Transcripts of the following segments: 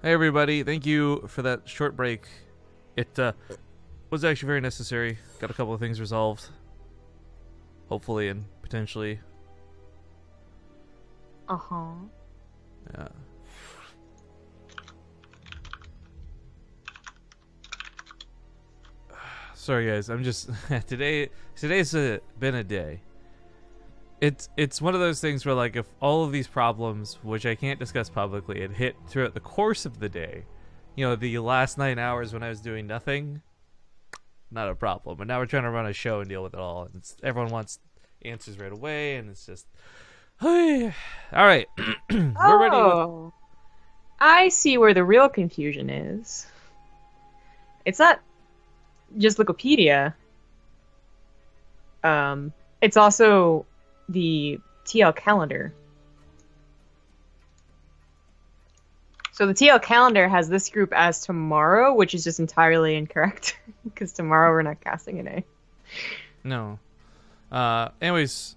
Hey everybody, thank you for that short break. It was actually very necessary. Got a couple of things resolved. Hopefully and potentially. Uh-huh. Yeah. Sorry guys, I'm just today's been a day. It's one of those things where, like, if all of these problems, which I can't discuss publicly, had hit throughout the course of the day, you know, the last 9 hours when I was doing nothing, not a problem. But now we're trying to run a show and deal with it all, and everyone wants answers right away, and it's just, all right, we're ready. Oh, I see where the real confusion is. It's not just Wikipedia. It's also the TL calendar. So the TL calendar has this group as tomorrow, which is just entirely incorrect because tomorrow we're not casting a day. No. Anyways.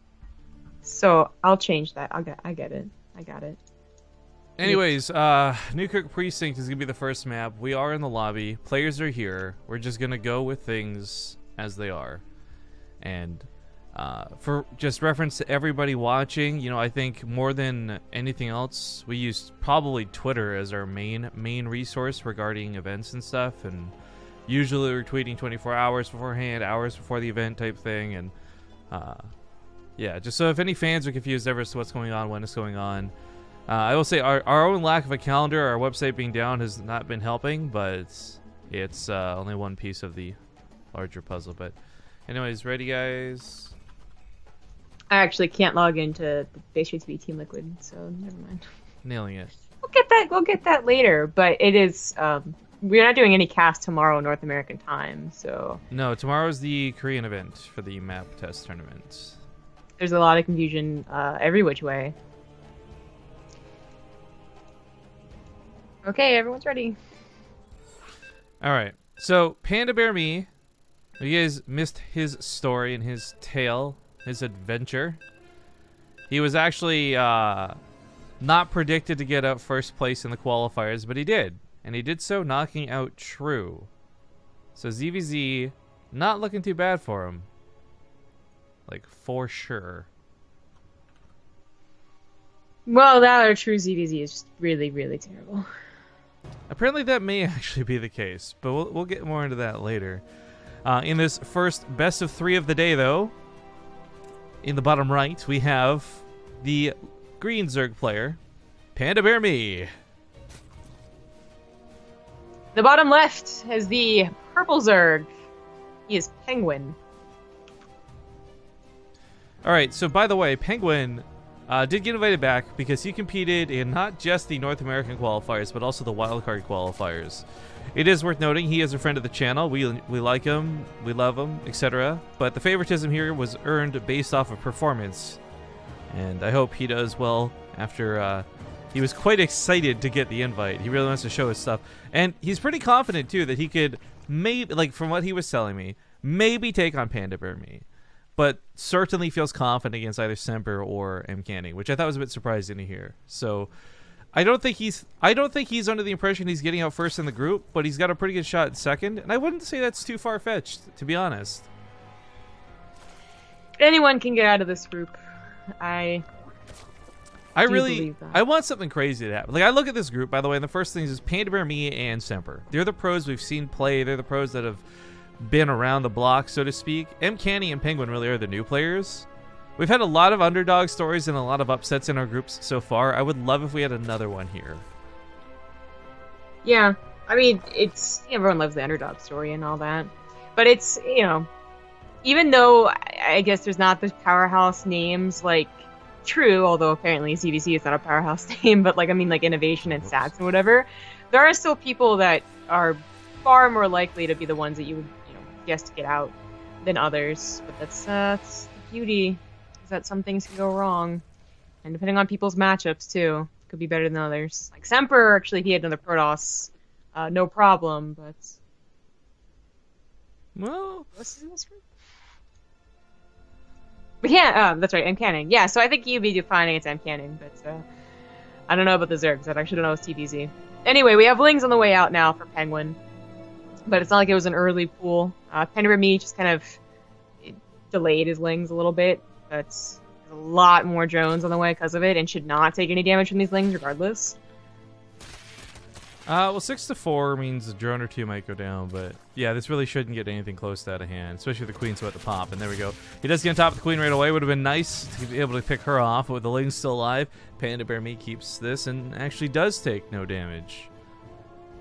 So I'll change that. I get it. I got it. Anyways, Newkirk Precinct is gonna be the first map. We are in the lobby. Players are here. We're just gonna go with things as they are. And for just reference to everybody watching, you know, I think more than anything else, we use probably Twitter as our main resource regarding events and stuff. And usually we're tweeting 24 hours beforehand, hours before the event type thing. And yeah, just so if any fans are confused ever as to what's going on, when it's going on. I will say our own lack of a calendar, our website being down, has not been helping, but it's only one piece of the larger puzzle. But anyways, ready guys? I actually can't log into the BaseTradeTV Team Liquid, so never mind. Nailing it. We'll get that later, but it is we're not doing any cast tomorrow North American time, so No, tomorrow's the Korean event for the map test tournament. there's a lot of confusion every which way. Okay, everyone's ready. Alright, so PandaBearMe, you guys missed his story and his tale, his adventure. He was actually not predicted to get out first place in the qualifiers, but he did. And he did so knocking out True. So ZvZ, not looking too bad for him. Like, for sure. Well, that or True ZvZ is just really, really terrible. Apparently that may actually be the case, but we'll get more into that later. In this first best of 3 of the day, though, in the bottom right, we have the green Zerg player, PandaBearMe. The bottom left is the purple Zerg. He is PengWin. Alright, so by the way, PengWin did get invited back because he competed in not just the North American qualifiers, but also the wildcard qualifiers. It is worth noting he is a friend of the channel. We like him, we love him, etc. But the favoritism here was earned based off of performance. And I hope he does well after he was quite excited to get the invite. He really wants to show his stuff. And he's pretty confident, too, that he could maybe, like from what he was telling me, maybe take on PandaBearMe. But certainly feels confident against either Semper or M. Canning, which I thought was a bit surprising to hear. So I don't think he's under the impression he's getting out first in the group, but he's got a pretty good shot in second, and I wouldn't say that's too far-fetched, to be honest. Anyone can get out of this group. I want something crazy to happen. Like, I look at this group, by the way, and the first thing is PandaBearMe and Semper. They're the pros we've seen play. They're the pros that have been around the block, so to speak. M. Canning and PengWin really are the new players. We've had a lot of underdog stories and a lot of upsets in our groups so far. I would love if we had another one here. Yeah, I mean, it's everyone loves the underdog story and all that, but it's, you know, even though I guess there's not the powerhouse names like True, although apparently ZvZ is not a powerhouse name, but like, I mean, like Innovation and Stats and whatever, there are still people that are far more likely to be the ones that you would, guess to get out than others. But that's the beauty, is that some things can go wrong, and depending on people's matchups too, could be better than others. Like Semper, actually, if he had another Protoss, no problem. But well, what's in this group? But yeah, that's right, M. Canning. Yeah, so I think you'd be defining it's M. Canning, but I don't know about the Zergs. I actually don't know it's TVZ. Anyway, we have Lings on the way out now for PengWin. But it's not like it was an early pool. PandaBearMe just kind of delayed his Lings a little bit. That's a lot more drones on the way because of it, and should not take any damage from these Lings regardless. Well, 6-4 means a drone or two might go down, but yeah, this really shouldn't get anything close to out of hand, especially with the Queen's about to pop, and there we go. He does get on top of the Queen right away. Would have been nice to be able to pick her off, but with the Lings still alive, PandaBearMe keeps this and actually does take no damage.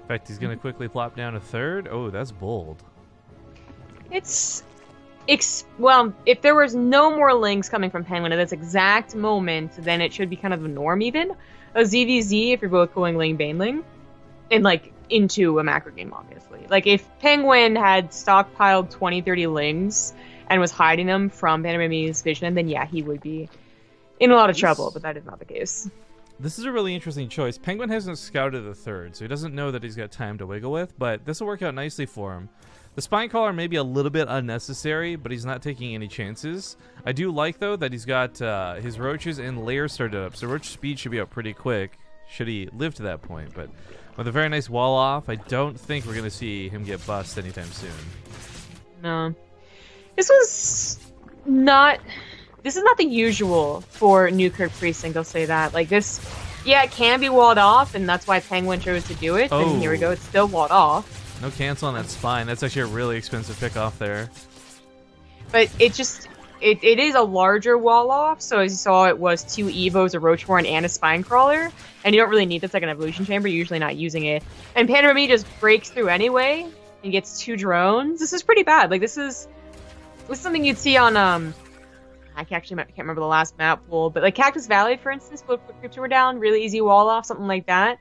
In fact, he's going to quickly plop down a third. Oh, that's bold. Well, if there was no more Lings coming from PengWin at this exact moment, then it should be kind of a norm even. A ZvZ if you're both going Ling Baneling. And, like, into a macro game, obviously. Like, if PengWin had stockpiled 20, 30 Lings and was hiding them from PandaBearMe's vision, then yeah, he would be in a lot of trouble, but that is not the case. This is a really interesting choice. PengWin hasn't scouted the third, so he doesn't know that he's got time to wiggle with, but this will work out nicely for him. The Spine Collar may be a little bit unnecessary, but he's not taking any chances. I do like, though, that he's got his roaches and layers started up, so roach speed should be up pretty quick, should he live to that point, but with a very nice wall off, I don't think we're going to see him get bust anytime soon. No. This is not the usual for Newkirk Precinct, I'll say that. Like this, yeah, it can be walled off, and that's why PengWin chose to do it. Oh. And here we go, it's still walled off. No cancel on that spine. That's actually a really expensive pick off there. But it is a larger wall off, so as you saw, it was 2 Evos, a Roachborn, and a Spine Crawler, and you don't really need the second evolution chamber, you're usually not using it. And PandaBearMe just breaks through anyway, and gets 2 drones. This is pretty bad. Like, this is something you'd see on, I can't remember the last map pool, but like Cactus Valley, for instance, put Crypto were down, really easy wall off, something like that.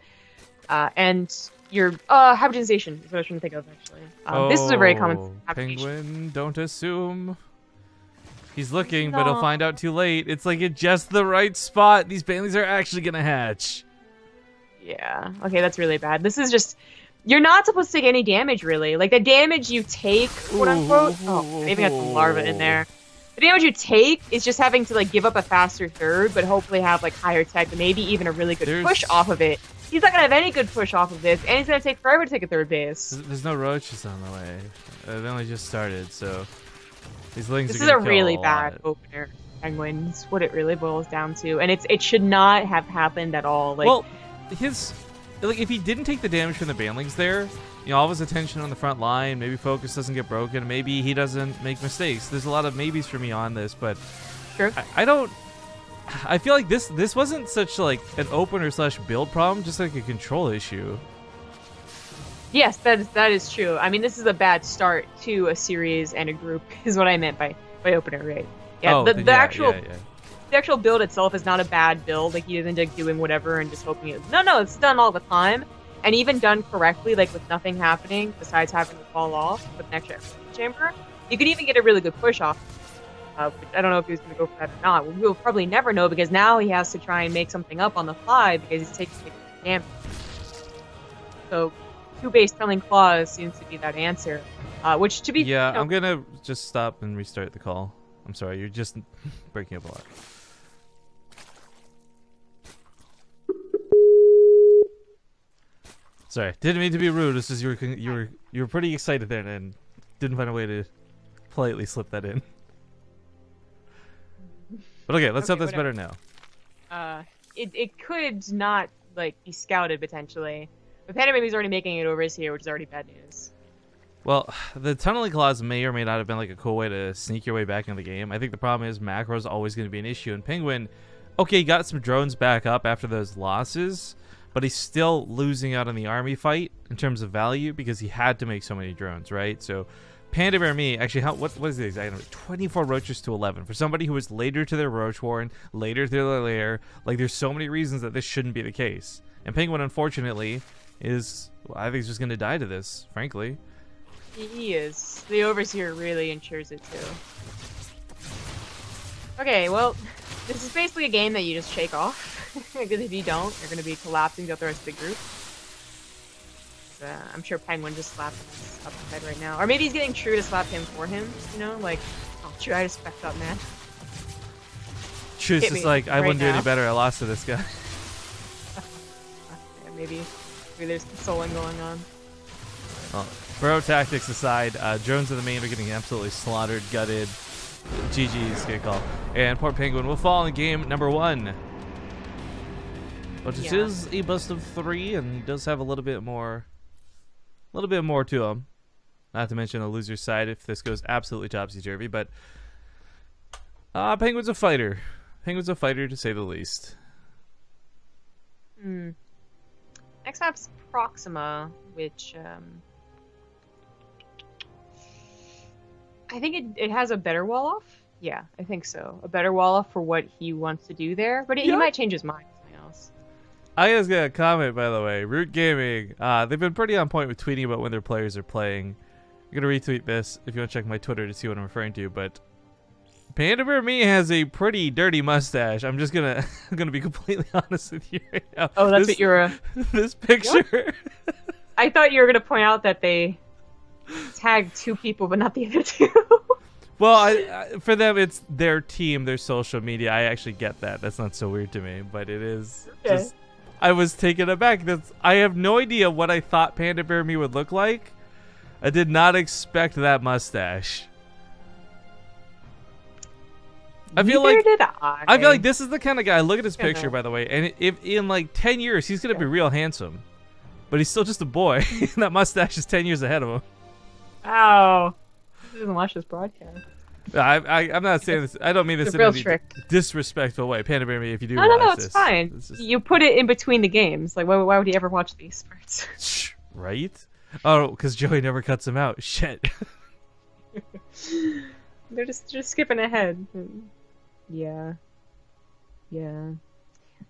And your hybridization is what I was trying to think of, actually. This is a very common PengWin, don't assume. He's looking, but he'll find out too late. It's like at just the right spot. These Banelings are actually going to hatch. Yeah. Okay, that's really bad. This is just... You're not supposed to take any damage, really. Like, the damage you take, quote-unquote... Oh, I even got some larva in there. The damage you take is just having to, like, give up a faster third, but hopefully have, like, higher tech, and maybe even a really good push off of it. He's not going to have any good push off of this, and he's going to take forever to take a third base. There's no roaches on the way. They only just started, so... These Lings this is a really bad opener, PengWin. It's what it really boils down to, and it should not have happened at all. Like, well, if he didn't take the damage from the Banelings there, you know, all of his attention on the front line, maybe focus doesn't get broken, maybe he doesn't make mistakes. There's a lot of maybes for me on this, but sure. I feel like this wasn't such like an opener / build problem, just like a control issue. Yes, that is true. I mean, this is a bad start to a series and a group, is what I meant by opener, right? Yeah, the actual build itself is not a bad build. Like, he isn't like doing whatever and just hoping it. No, it's done all the time, and even done correctly, like with nothing happening besides having to fall off with an extra chamber. You could even get a really good push off. Which I don't know if he was going to go for that or not. We'll probably never know, because now he has to try and make something up on the fly because he's taking damage. So 2-base Telling Claws seems to be that answer. Which, to be... Yeah, I'm going to just stop and restart the call. I'm sorry, you're just breaking up a lot. Sorry, didn't mean to be rude. It's just you were pretty excited there and didn't find a way to politely slip that in. But okay, let's hope that's better now. It could not like be scouted potentially. But PandaBearMe's already making it over his here, which is already bad news. Well, the tunneling claws may or may not have been like a cool way to sneak your way back into the game. I think the problem is macro is always going to be an issue. And PengWin, okay, he got some drones back up after those losses, but he's still losing out on the army fight in terms of value because he had to make so many drones, right? So PandaBearMe, actually, what is the exact number? 24 roaches to 11. For somebody who was later to their roach warren, later to their lair, like there's so many reasons that this shouldn't be the case. And PengWin, unfortunately, is, well, I think he's just going to die to this, frankly. He is. The Overseer really ensures it too. Okay, well, this is basically a game that you just shake off. Because if you don't, you're going to be collapsing throughout the rest of the group. I'm sure PengWin just slapped him up the head right now. Or maybe he's getting True to slap him for him, you know? Like, oh, True, I just specced up, man. True's just like, I wouldn't do any better. I lost to this guy. Yeah, maybe Maybe there's consoling going on. Well, bro tactics aside, drones in the main are getting absolutely slaughtered, gutted. GG's, good call. And poor PengWin will fall in game number 1. But it is a best of 3, and he does have a little bit more to him. Not to mention the loser's side if this goes absolutely topsy-turvy, but PengWin's a fighter. PengWin's a fighter, to say the least. Next up's Proxima, which I think it has a better wall off. Yeah, I think so. A better wall off for what he wants to do there, but he might change his mind. Something else. I just got a comment, by the way. Root Gaming, they've been pretty on point with tweeting about when their players are playing. I'm gonna retweet this if you want to check my Twitter to see what I'm referring to, but PandaBearMe has a pretty dirty mustache. I'm gonna be completely honest with you right now. Oh, that's what you're. This picture. I thought you were gonna point out that they tagged 2 people, but not the other 2. Well, for them, it's their team, their social media. I actually get that. That's not so weird to me, but it is. Okay. Just, I was taken aback. I have no idea what I thought PandaBearMe would look like. I did not expect that mustache. I feel like this is the kind of guy. Look at his picture, by the way, and if in like 10 years he's gonna be real handsome, but he's still just a boy. That mustache is 10 years ahead of him. Ow! He doesn't watch this broadcast. I'm not saying this. I don't mean this in a disrespectful way. PandaBearMe, if you do watch no, this, it's fine. You put it in between the games. Like, why would he ever watch these parts? Right? Oh, because Joey never cuts him out. Shit. They're just skipping ahead. Yeah.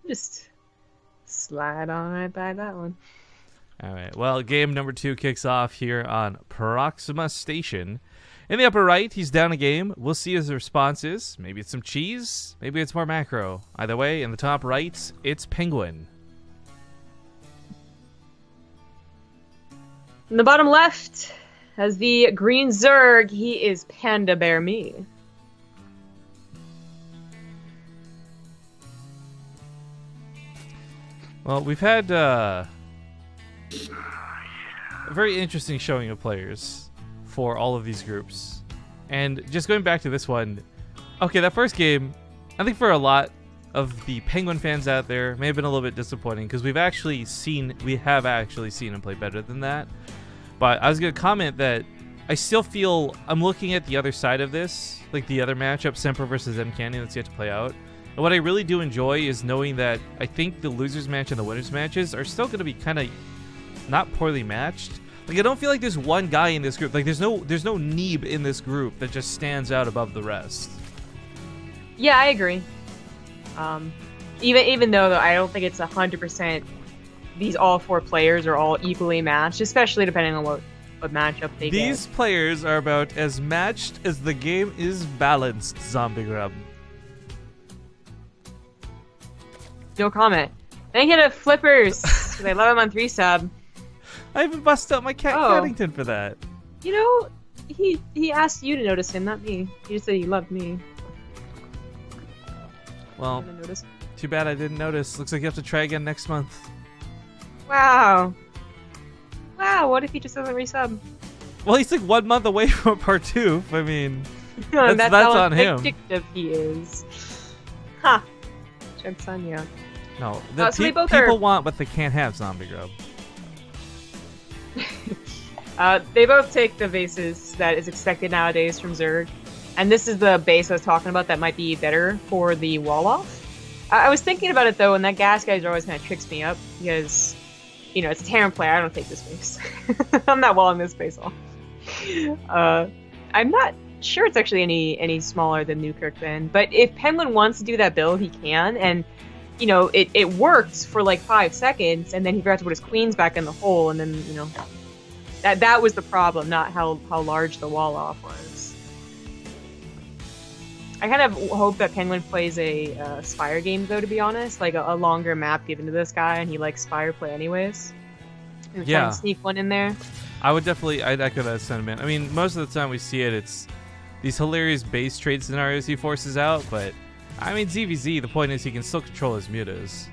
Just slide on right by that one. All right. Well, game number 2 kicks off here on Proxima Station. In the upper right, he's down a game. We'll see his responses. Maybe it's some cheese. Maybe it's more macro. Either way, in the top right, it's PengWin. In the bottom left has the green Zerg. He is PandaBearMe. Well, we've had a very interesting showing of players for all of these groups. And just going back to this one, okay, that first game, I think for a lot of the PengWin fans out there, may have been a little bit disappointing because we have actually seen him play better than that. But I was going to comment that I still feel I'm looking at the other side of this, like the other matchup, Semper versus M Canyon, that's yet to play out. And what I really do enjoy is knowing that I think the losers match and the winners matches are still going to be kind of not poorly matched. Like, I don't feel like there's one guy in this group. Like, there's no Neeb in this group that just stands out above the rest. Yeah, I agree. Even though I don't think it's 100%. These all 4 players are all equally matched, especially depending on what matchup they get. These players are about as matched as the game is balanced, Zombie Grub. No comment. Thank you to Flippers, because I love him on 3-sub. I even busted up my cat Paddington for that. You know, he asked you to notice him, not me. He just said he loved me. Well, too bad I didn't notice. Looks like you have to try again next month. Wow. Wow, what if he just doesn't resub? Well, he's like 1 month away from part 2. I mean, that's how on him. Addictive he is. Ha! Huh. Joke's on you. No, so people want what they can't have, Zombie Grub. They both take the bases that is expected nowadays from Zerg. And this is the base I was talking about that might be better for the wall off. I was thinking about it though, and that gas guy's always kind of tricks me up because, you know, it's a Terran player. I don't take this base. I'm not walling this base off. I'm not sure it's actually any smaller than Newkirk then. But if PengWin wants to do that build, he can. And, you know, it worked for like 5 seconds, and then he forgot to put his queens back in the hole, and then, you know, that was the problem, not how large the wall off was. I kind of hope that PengWin plays a Spire game, though, to be honest. Like a longer map given to this guy, and he likes Spire play anyways. And try and sneak one in there. I would definitely, I'd echo that sentiment. I mean, most of the time we see it, it's these hilarious base trade scenarios he forces out, but I mean, ZvZ, the point is he can still control his mutas.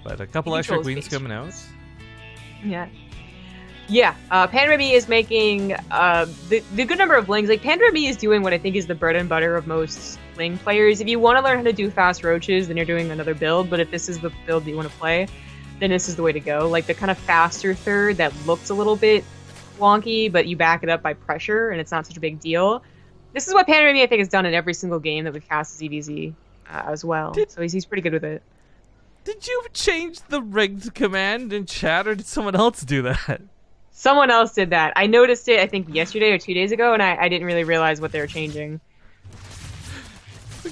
But a couple extra queens coming out. Yeah. Yeah, PandaBearMe is making the good number of lings. Like, PandaBearMe is doing what I think is the bread and butter of most ling players. If you want to learn how to do fast roaches, then you're doing another build. But if this is the build that you want to play, then this is the way to go. Like, the kind of faster third that looks a little bit wonky, but you back it up by pressure, and it's not such a big deal. This is what PandaBearMe, I think, has done in every single game that we've cast as ZvZ as well. So he's pretty good with it. Did you change the rigged command in chat, or did someone else do that? Someone else did that. I noticed it, I think, yesterday or 2 days ago, and I didn't really realize what they were changing.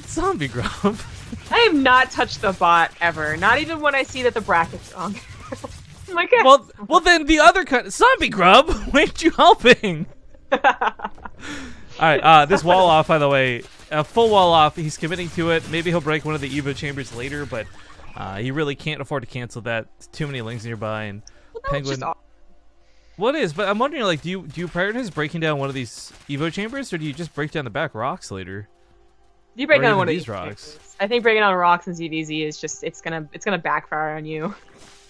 Zombie Grub. I have not touched the bot ever. Not even when I see that the bracket's wrong. I'm like, well, then the other kind, Zombie Grub. Why aren't you helping? All right, this wall off, by the way, a full wall off. He's committing to it. Maybe he'll break one of the Evo chambers later, but he really can't afford to cancel that. Too many lings nearby, and PengWin. What is? But I'm wondering, like, do you prioritize breaking down one of these Evo chambers, or do you just break down the back rocks later? You break down one of these rocks. Chambers. I think breaking down rocks in ZvZ is just it's gonna backfire on you,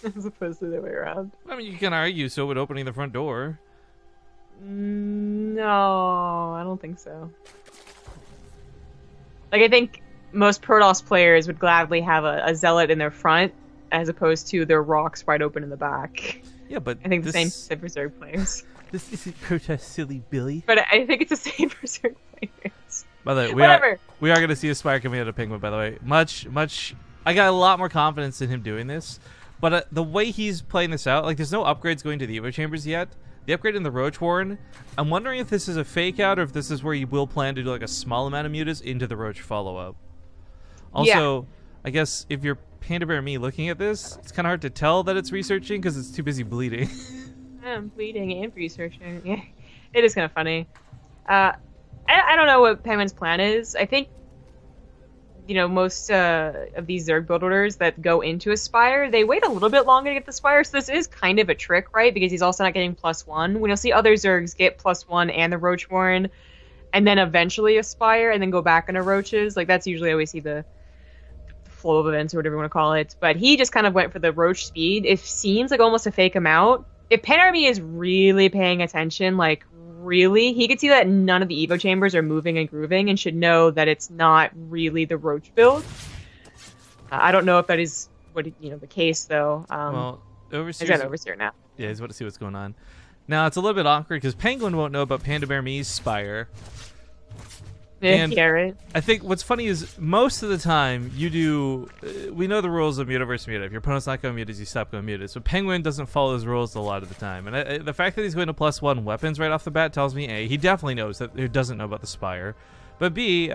as opposed to the other way around. I mean, you can argue so with opening the front door. No, I don't think so. Like, I think most Protoss players would gladly have a zealot in their front, as opposed to their rocks wide open in the back. Yeah, but I think the same for Berserk players. This isn't Protest, silly Billy. But I think it's the same for Berserk players. By the way, Whatever. we are going to see a Spire coming out of PengWin, by the way. Much. I got a lot more confidence in him doing this. But the way he's playing this out, like, there's no upgrades going to the Evo chambers yet. The upgrade in the Roach Warren, I'm wondering if this is a fake out, or if this is where you will plan to do, like, a small amount of mutas into the Roach follow-up. Also, yeah. I guess if you're PandaBearMe looking at this, it's kind of hard to tell that it's researching because it's too busy bleeding. I'm bleeding and researching. Yeah, it is kind of funny. I don't know what PengWin's plan is. I think, you know, most of these Zerg build orders that go into a Spire, they wait a little bit longer to get the Spire, so this is kind of a trick, right? Because he's also not getting +1. When you'll see other Zergs get +1 and the Roach Warren, and then eventually a Spire, and then go back into Roaches. Like, that's usually how we see the flow of events, or whatever you want to call it. But he just kind of went for the Roach speed. It seems like almost a fake amount. If PandaBearMe is really paying attention, like, really, he could see that none of the Evo chambers are moving and grooving, and should know that it's not really the Roach build. I don't know if that is the case, though. Well, Overseer's got Overseer now. Yeah, he's about to see what's going on. Now, it's a little bit awkward because PengWin won't know about PandaBearMe's Spire. And yeah, right. I think what's funny is most of the time you do. We know the rules of muta versus muta. If your opponent's not going mutas, you stop going mutas. But PengWin doesn't follow those rules a lot of the time. And the fact that he's going to +1 weapons right off the bat tells me A, he definitely knows that he doesn't know about the Spire. But B,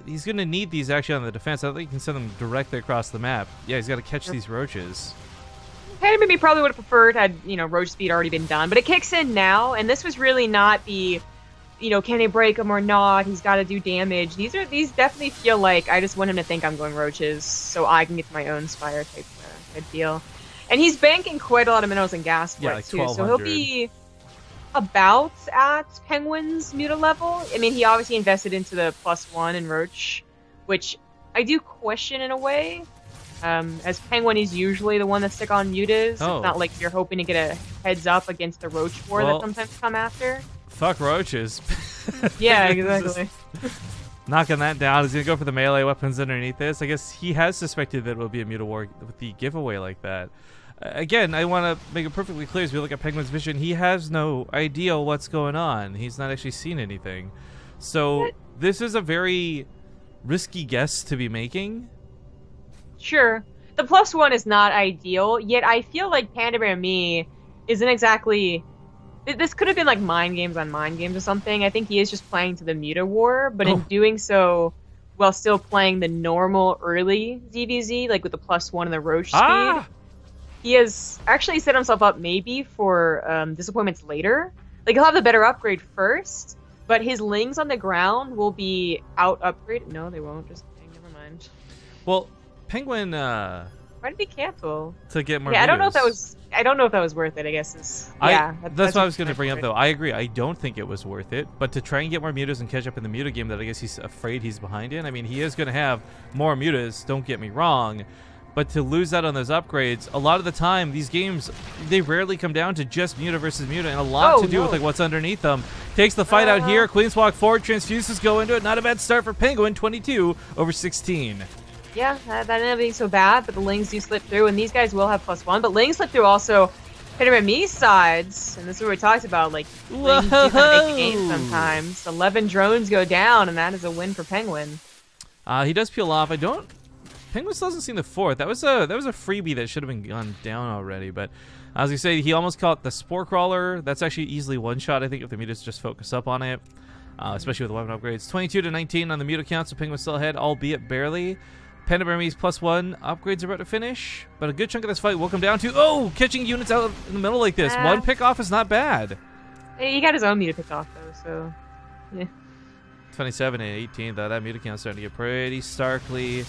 he's going to need these actually on the defense. I don't think he can send them directly across the map. Yeah, he's got to catch these roaches. PandaBearMe probably would have preferred had Roach speed already been done, but it kicks in now, and this was really not the. Can they break him or not? He's got to do damage. These definitely feel like I just want him to think I'm going Roaches so I can get to my own Spire type deal. And he's banking quite a lot of minerals and gas for it too, so he'll be about at PengWin's muta level. I mean, he obviously invested into the +1 in Roach, which I do question in a way. As PengWin, he's usually the one that stick on mutas. Oh. It's not like you're hoping to get a heads up against the Roach war that sometimes come after. Fuck roaches. Yeah, exactly. Knocking that down. He's going to go for the melee weapons underneath this. I guess he has suspected that it will be a muta war with the giveaway like that. Again, I want to make it perfectly clear as we look at PengWin's vision, he has no idea what's going on. He's not actually seen anything. So this is a very risky guess to be making. Sure. The +1 is not ideal, yet I feel like PandaBearMe isn't exactly... This could have been like mind games on mind games or something. I think he is just playing to the muta war, but in doing so, while still playing the normal early ZvZ, like with the +1 and the Roach speed, he has actually set himself up maybe for disappointments later. Like, he'll have the better upgrade first, but his lings on the ground will be out upgrade. No, they won't. Just never mind. Well, PengWin. Why did he cancel? To get more. Yeah, mutas. I don't know if that was worth it. I guess that's what I was going to bring up though. I agree. I don't think it was worth it. But to try and get more mutas and catch up in the muta game that I guess he's afraid he's behind in. I mean, he is going to have more mutas. Don't get me wrong, But to lose out on those upgrades, a lot of the time, these games, they rarely come down to just Muta versus Muta, and a lot to do with like what's underneath them. Takes the fight out here. Queens walk forward. Transfuses go into it. Not a bad start for PengWin. 22 over 16. Yeah, that ended up being so bad, but the Lings do slip through, and these guys will have +1. But Lings slip through also PandaBearMe sides, and this is what we talked about. Like, Lings do kind of make the game sometimes. 11 drones go down, and that is a win for PengWin. He does peel off. PengWin still doesn't seem the fourth. That was a freebie that should have been gone down already. But as you say, he almost caught the Spore Crawler. That's actually easily one shot, I think, if the Mutas just focus up on it, especially with the weapon upgrades. 22 to 19 on the Muta count, so PengWin still ahead, albeit barely. PandaBearMe's +1 upgrades are about to finish, but a good chunk of this fight will come down to catching units out in the middle like this. One pick off is not bad. He got his own Muta pick off though, so yeah. 27 and 18 though. That Muta count's starting to get pretty starkly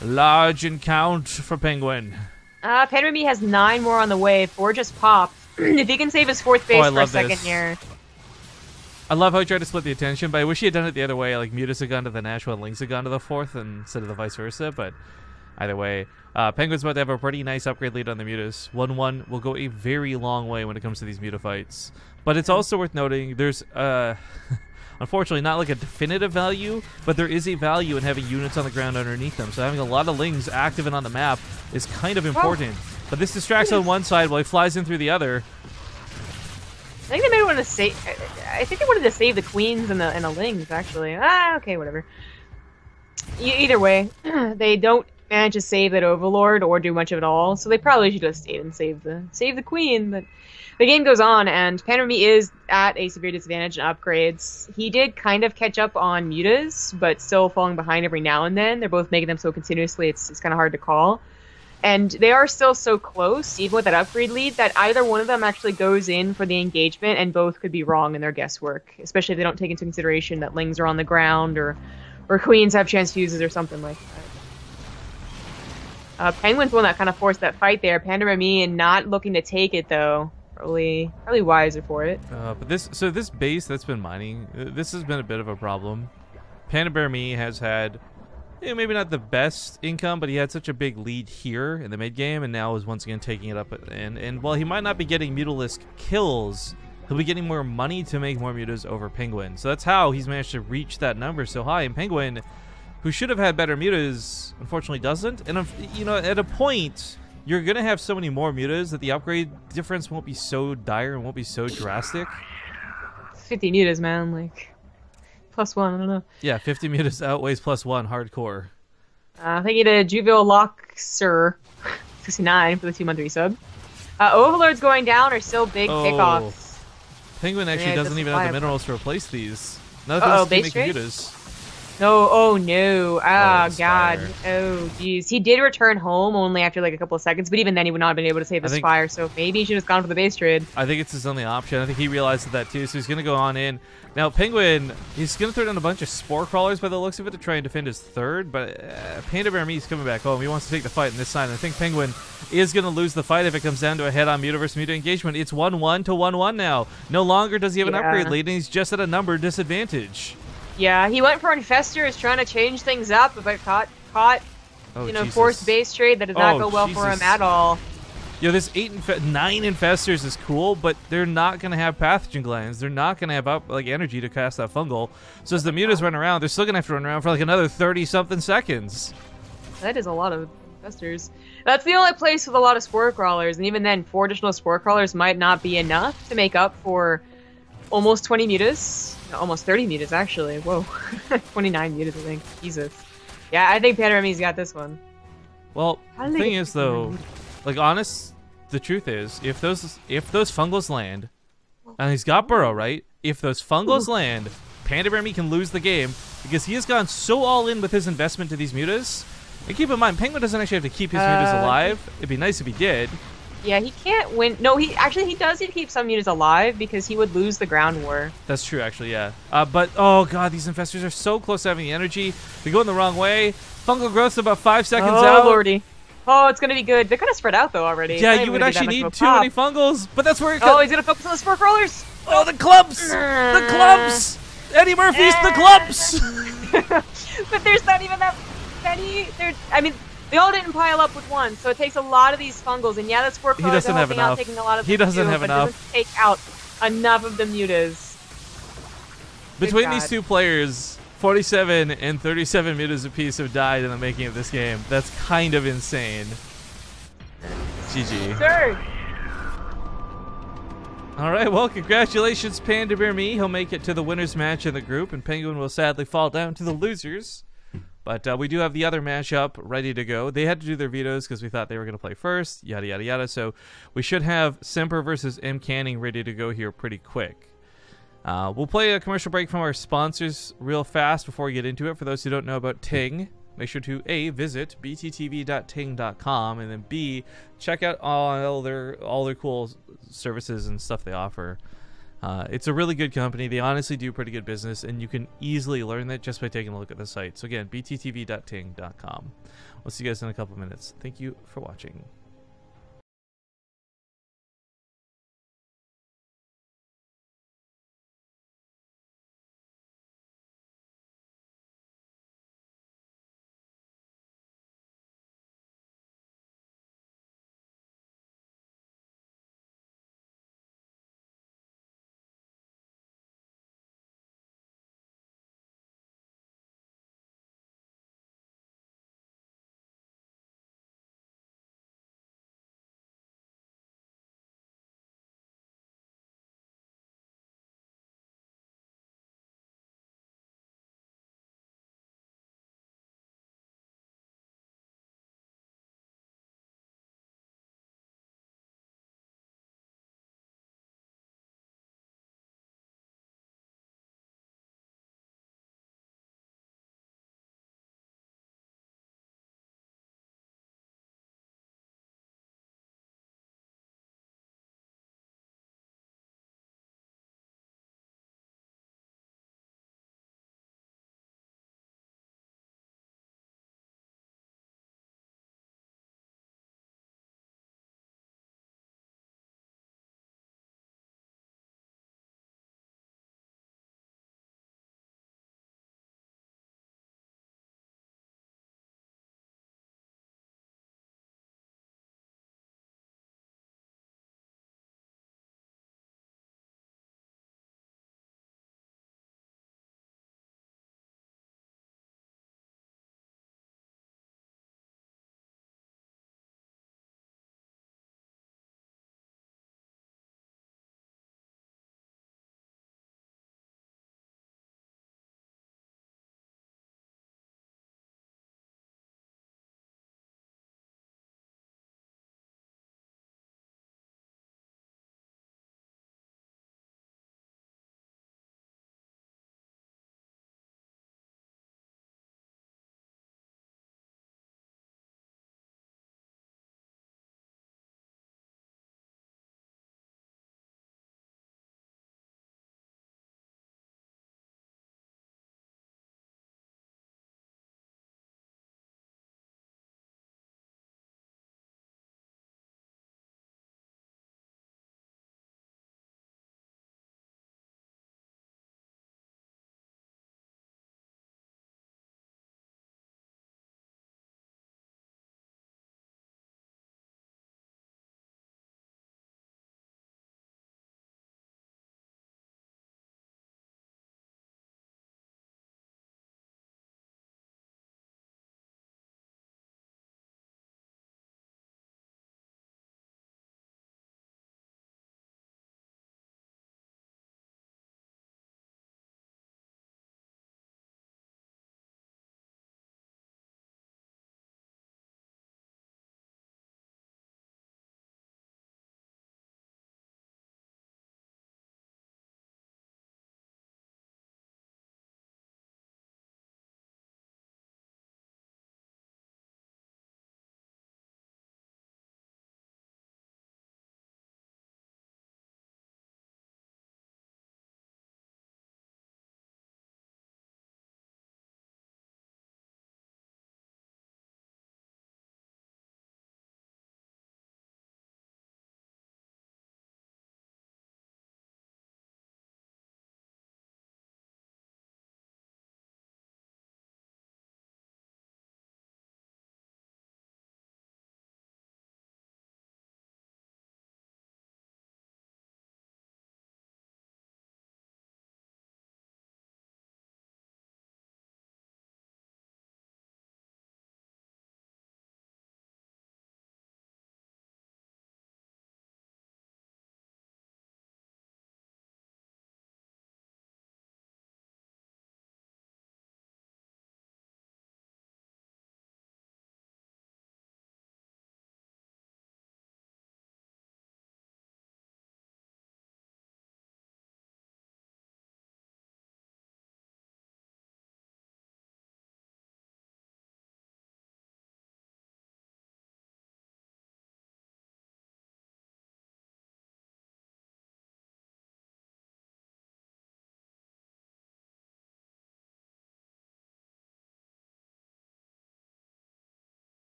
large in count for PengWin. PandaBearMe has 9 more on the way. 4 just popped. If he can save his 4th base for a second here. I love how he tried to split the attention, but I wish he had done it the other way. Like Mutas had gone to the Nashua and Lings had gone to the 4th instead of the vice versa. But either way, PengWin's about to have a pretty nice upgrade lead on the Mutas. 1-1 will go a very long way when it comes to these Muta fights. But it's also worth noting there's unfortunately not like a definitive value, but there is a value in having units on the ground underneath them. So having a lot of Lings active and on the map is kind of important. But this distracts on one side while he flies in through the other. I think they may want to save. I think they wanted to save the Queens and the Lings actually. Okay, whatever. Either way, they don't manage to save that Overlord or do much of it all, so they probably should have stayed and save the Queen. But the game goes on, and PandaBearMe is at a severe disadvantage in upgrades. He did kind of catch up on Mutas, but still falling behind every now and then. They're both making them so continuously, it's kind of hard to call. And they are still so close, even with that upgrade lead, that either one of them actually goes in for the engagement, and both could be wrong in their guesswork, especially if they don't take into consideration that Lings are on the ground, or Queens have transfuses or something like that. PengWin's the one that kind of forced that fight there. PandaBearMe and not looking to take it, though. Probably wiser for it. But this base that's been mining, this has been a bit of a problem. PandaBearMe has had, maybe not the best income, but he had such a big lead here in the mid game, and now is once again taking it up. And while he might not be getting Mutalisk kills, he'll be getting more money to make more Mutas over PengWin. So that's how he's managed to reach that number so high. And PengWin, who should have had better Mutas, unfortunately doesn't. And at a point, you're gonna have so many more Mutas that the upgrade difference won't be so dire and won't be so drastic. 50 Mutas, man, like +1, I don't know. Yeah, 50 Mutas outweighs +1 hardcore. Thank you to Juvil Loxer 69 for the 2-month resub. Overlords going down are still big pickoffs. PengWin actually doesn't even have the minerals to replace these. None of those make Mutas. No, oh no. God. Oh, jeez. He did return home only after like a couple of seconds, but even then he would not have been able to save his fire, so maybe he should have gone for the base trade. I think it's his only option. I think he realized that too, so he's going to go on in. Now, PengWin, he's going to throw down a bunch of Spore Crawlers by the looks of it to try and defend his 3rd, but PandaBearMe is coming back home. He wants to take the fight on this side, and I think PengWin is going to lose the fight if it comes down to a head-on Muta versus Muta engagement. It's 1-1 to 1-1 now. No longer does he have an upgrade lead, and he's just at a number disadvantage. Yeah, he went for Infestors, trying to change things up, but caught forced base trade. That does not go well for him at all. Yo, this 9 Infestors is cool, but they're not going to have Pathogen Glands. They're not going to have energy to cast that Fungal. So as the Mutas run around, they're still going to have to run around for like another 30-something seconds. That is a lot of Infestors. That's the only place with a lot of Spore Crawlers, and even then, 4 additional Spore Crawlers might not be enough to make up for almost 20 Mutas. Almost 30 Mutas, actually. Whoa. 29 Mutas, I think. Jesus. Yeah, I think PandaBearMe's got this one. Well, the thing is, though, the truth is, if those Fungals land, and he's got Burrow, right? If those Fungals land, PandaBearMe can lose the game, because he has gone so all in with his investment to these Mutas. And keep in mind, PengWin doesn't actually have to keep his Mutas alive. It'd be nice if he did. Yeah, he can't win. No, he does need to keep some Mutas alive because he would lose the ground war. That's true, actually, yeah. But, oh god, these Infestors are so close to having the energy. They're going the wrong way. Fungal growth's about 5 seconds out. Oh, lordy. Oh, it's going to be good. They're kind of spread out, though, already. Yeah, you would actually need too many Fungals, but that's where it comes. Oh, he's going to focus on the Spore Crawlers. Oh, the clubs! The clubs! Eddie Murphy's the clubs! But there's not even that many. They all didn't pile up with one, so it takes a lot of these fungals. And yeah, that's work. He doesn't have enough. Taking a lot of he doesn't have enough. Doesn't take out enough of the mutas. Between these two players, 47 and 37 mutas apiece have died in the making of this game. That's kind of insane. GG. Sir. All right, well, congratulations, PandaBearMe. He'll make it to the winners match in the group, and PengWin will sadly fall down to the losers. But we do have the other matchup ready to go. They had to do their vetoes because we thought they were going to play first, yada, yada, yada. So we should have Semper versus M. Canning ready to go here pretty quick. We'll play a commercial break from our sponsors real fast before we get into it. For those who don't know about TING, make sure to A, visit bttv.ting.com, and then B, check out all their cool services and stuff they offer. It's a really good company. They honestly do pretty good business, and you can easily learn that just by taking a look at the site. So again, bttv.ting.com. We'll see you guys in a couple minutes. Thank you for watching.